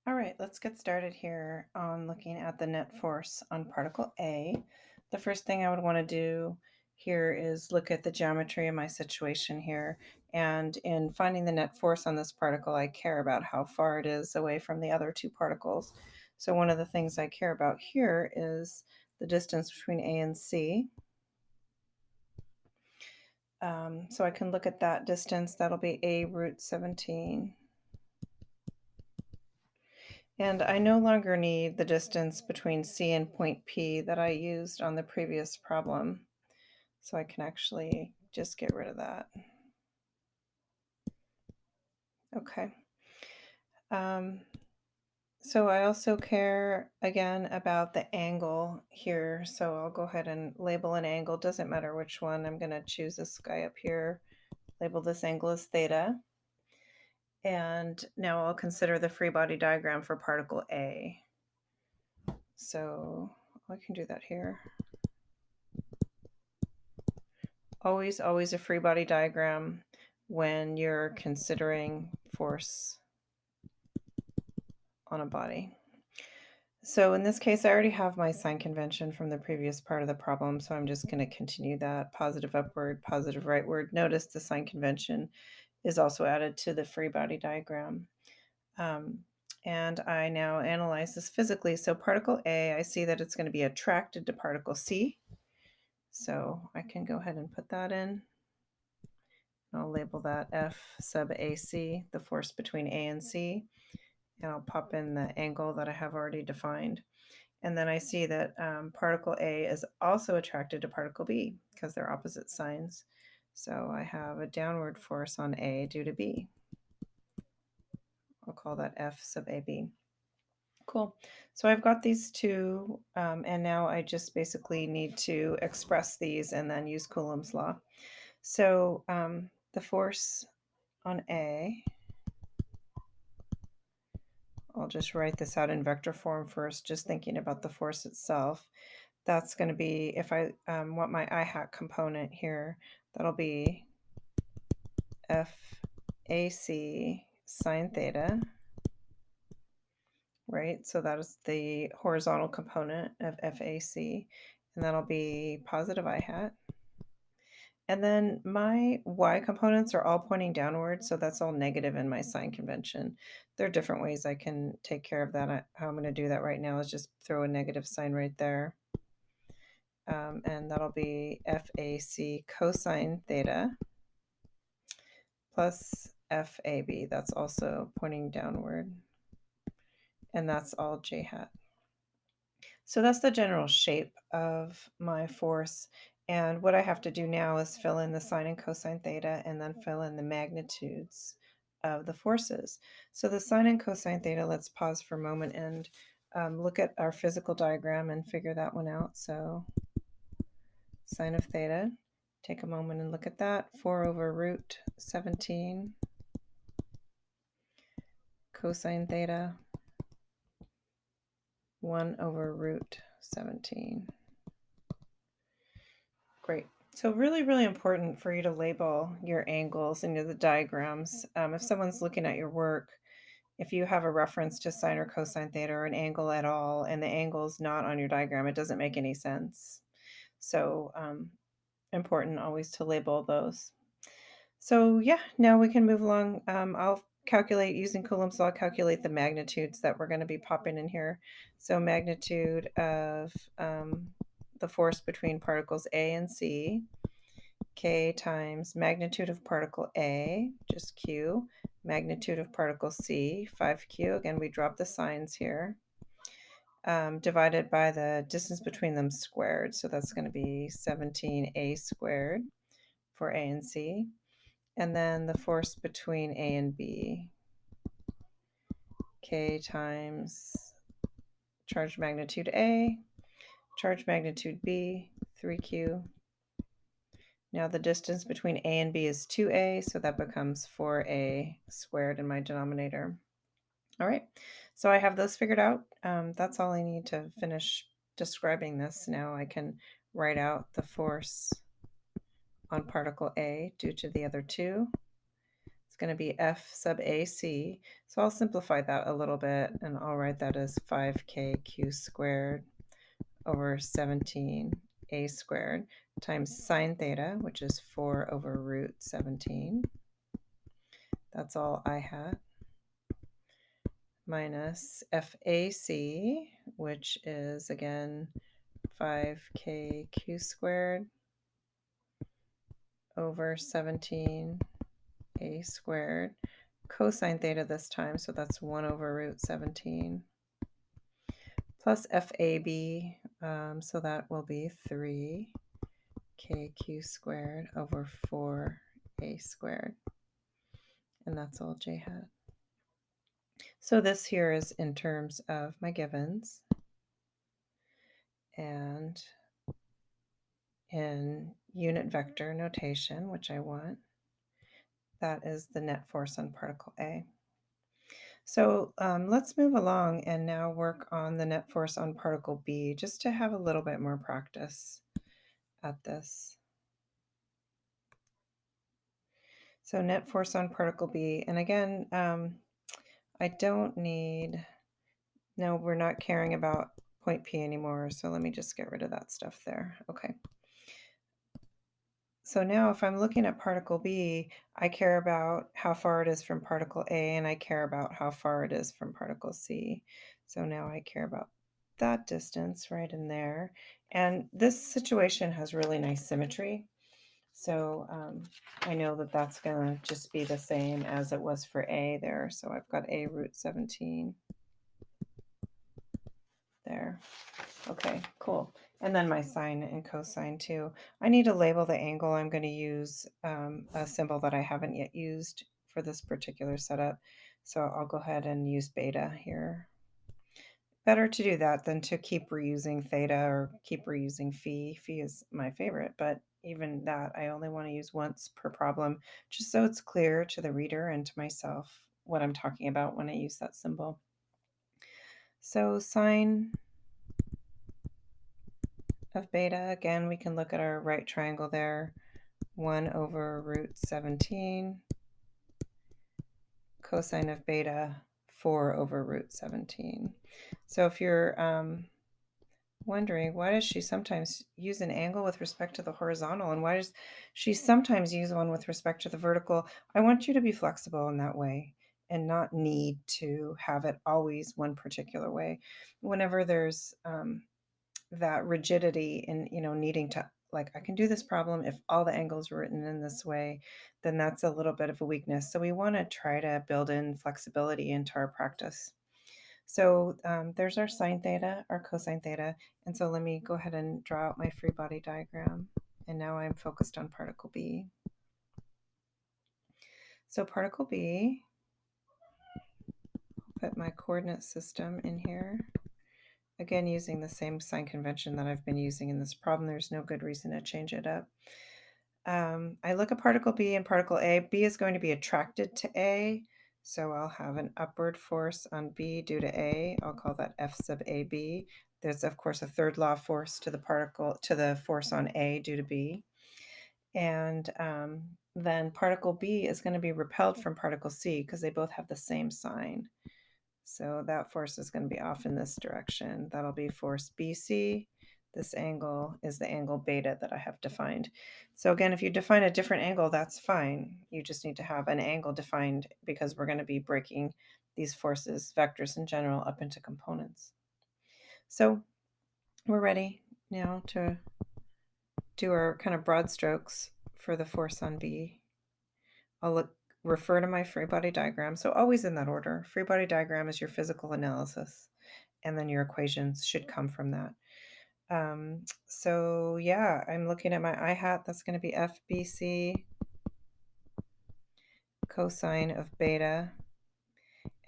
All right, let's get started here on looking at the net force on particle A. The first thing I would want to do here is look at the geometry of my situation here. And in finding the net force on this particle, I care about how far it is away from the other two particles. So one of the things I care about here is the distance between A and C. So I can look at that distance. That'll be A root 17. And I no longer need the distance between C and point P that I used on the previous problem. So I can actually just get rid of that. Okay. So I also care again about the angle here. So I'll go ahead and label an angle. Doesn't matter which one. I'm going to choose this guy up here. Label this angle as theta. And now I'll consider the free body diagram for particle A. So I can do that here. Always a free body diagram when you're considering force on a body. So in this case, I already have my sign convention from the previous part of the problem, so I'm just going to continue that. Positive upward, positive rightward. Notice the sign convention is also added to the free body diagram. And I now analyze this physically. So particle A, I see that it's going to be attracted to particle C. So I can go ahead and put that in. I'll label that F sub AC, the force between A and C, and I'll pop in the angle that I have already defined. And then I see that particle A is also attracted to particle B because they're opposite signs. So I have a downward force on A due to B. I'll call that F sub AB. Cool. So I've got these two, and now I just basically need to express these and then use Coulomb's law. So the force on A, I'll just write this out in vector form first, just thinking about the force itself. That's going to be, if I want my I hat component here, that'll be FAC sine theta, right? So that is the horizontal component of FAC, and that'll be positive I hat. And then my y components are all pointing downward, so that's all negative in my sign convention. There are different ways I can take care of that. How I'm going to do that right now is just throw a negative sign right there. And that'll be FAC cosine theta plus FAB. That's also pointing downward. And that's all j hat. So that's the general shape of my force. And what I have to do now is fill in the sine and cosine theta and then fill in the magnitudes of the forces. So the sine and cosine theta, let's pause for a moment and look at our physical diagram and figure that one out. So sine of theta, take a moment and look at that. 4 over root 17. Cosine theta, 1 over root 17. Great. So really important for you to label your angles into the diagrams. If someone's looking at your work, if you have a reference to sine or cosine theta or an angle at all, and the angle is not on your diagram, it doesn't make any sense. So important always to label those. So yeah, now we can move along. I'll calculate using Coulomb's law, calculate the magnitudes that we're going to be popping in here. So magnitude of the force between particles A and C, K times magnitude of particle A, just Q, magnitude of particle C, 5Q. Again, we drop the signs here. Divided by the distance between them squared. So that's going to be 17A squared for A and C. And then the force between A and B, K times charge magnitude A, charge magnitude B, 3Q. Now the distance between A and B is 2A, so that becomes 4A squared in my denominator. All right, so I have those figured out. That's all I need to finish describing this. Now I can write out the force on particle A due to the other two. It's going to be f sub ac. So I'll simplify that a little bit, and I'll write that as 5kq squared over 17a squared times sine theta, which is 4 over root 17. That's all I had. Minus FAC, which is, again, 5kq squared over 17a squared, cosine theta this time, so that's 1 over root 17, plus FAB, so that will be 3kq squared over 4a squared, and that's all j hat. So this here is in terms of my givens, and in unit vector notation, which I want, that is the net force on particle A. So let's move along and now work on the net force on particle B, just to have a little bit more practice at this. So net force on particle B, and again, I don't need, no, we're not caring about point P anymore, so let me just get rid of that stuff there. Okay. So now if I'm looking at particle B, I care about how far it is from particle A, and I care about how far it is from particle C. So now I care about that distance right in there. And this situation has really nice symmetry. So I know that that's going to just be the same as it was for A there. So I've got A root 17 there. Okay, cool. And then my sine and cosine too. I need to label the angle. I'm going to use a symbol that I haven't yet used for this particular setup. So I'll go ahead and use beta here. Better to do that than to keep reusing theta or keep reusing phi. Phi is my favorite, but even that I only want to use once per problem, just so it's clear to the reader and to myself what I'm talking about when I use that symbol. So sine of beta, again, we can look at our right triangle there, 1 over root 17, cosine of beta, 4 over root 17. So if you're wondering, why does she sometimes use an angle with respect to the horizontal, and why does she sometimes use one with respect to the vertical, I want you to be flexible in that way and not need to have it always one particular way. Whenever there's that rigidity in, needing to, like, I can do this problem if all the angles were written in this way, then that's a little bit of a weakness. So we want to try to build in flexibility into our practice. So there's our sine theta, our cosine theta. And so let me go ahead and draw out my free body diagram. And now I'm focused on particle B. So particle B, I'll put my coordinate system in here. Again, using the same sign convention that I've been using in this problem. There's no good reason to change it up. I look at particle B and particle A. B is going to be attracted to A, so I'll have an upward force on B due to A. I'll call that F sub AB. There's, of course, a third law force to the force on A due to B. And then particle B is going to be repelled from particle C because they both have the same sign. So that force is going to be off in this direction. That'll be force BC. This angle is the angle beta that I have defined. So again, if you define a different angle, that's fine. You just need to have an angle defined because we're going to be breaking these forces, vectors in general, up into components. So we're ready now to do our kind of broad strokes for the force on B. I'll refer to my free body diagram. So always in that order. Free body diagram is your physical analysis, and then your equations should come from that. So yeah, I'm looking at my I hat. That's going to be FBC cosine of beta,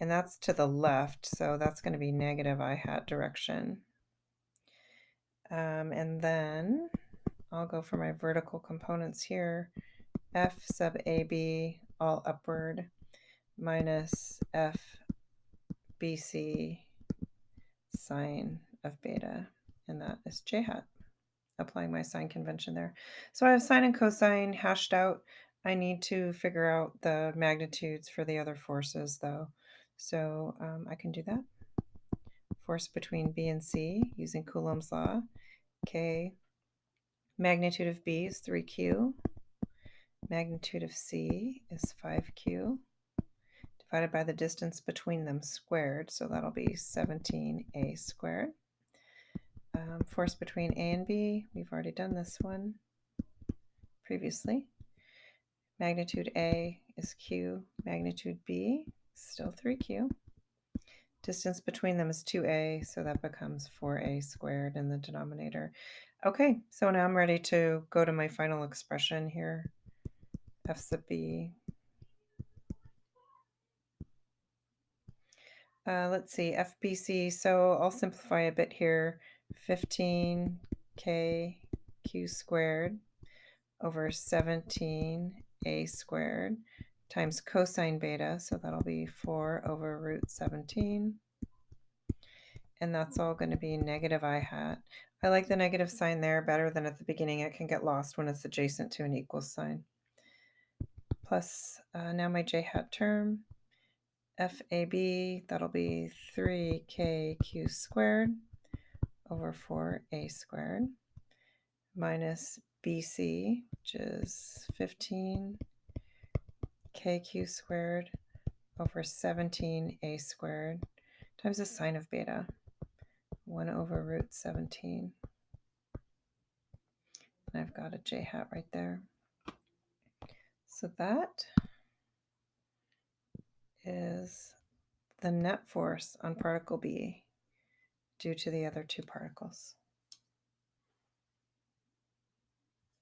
and that's to the left, so that's going to be negative I hat direction. And then I'll go for my vertical components here. F sub AB, all upward, minus FBC sine of beta, and that is j hat, applying my sign convention there. So I have sine and cosine hashed out. I need to figure out the magnitudes for the other forces, though. So I can do that. Force between B and C using Coulomb's law. K, magnitude of B is 3Q. Magnitude of C is 5Q. Divided by the distance between them squared, so that'll be 17A squared. Force between A and B, we've already done this one previously. Magnitude A is Q, magnitude B is still 3Q. Distance between them is 2A, so that becomes 4A squared in the denominator. Okay, so now I'm ready to go to my final expression here. F sub B. Let's see, FBC, so I'll simplify a bit here. 15K Q squared over 17A squared times cosine beta, so that'll be 4 over root 17. And that's all going to be negative I hat. I like the negative sign there better than at the beginning. It can get lost when it's adjacent to an equal sign. Plus, now my j hat term, FAB, that'll be 3KQ squared over 4A squared minus BC, which is 15KQ squared over 17A squared times the sine of beta, 1 over root 17. And I've got a j hat right there. So that is the net force on particle B due to the other two particles.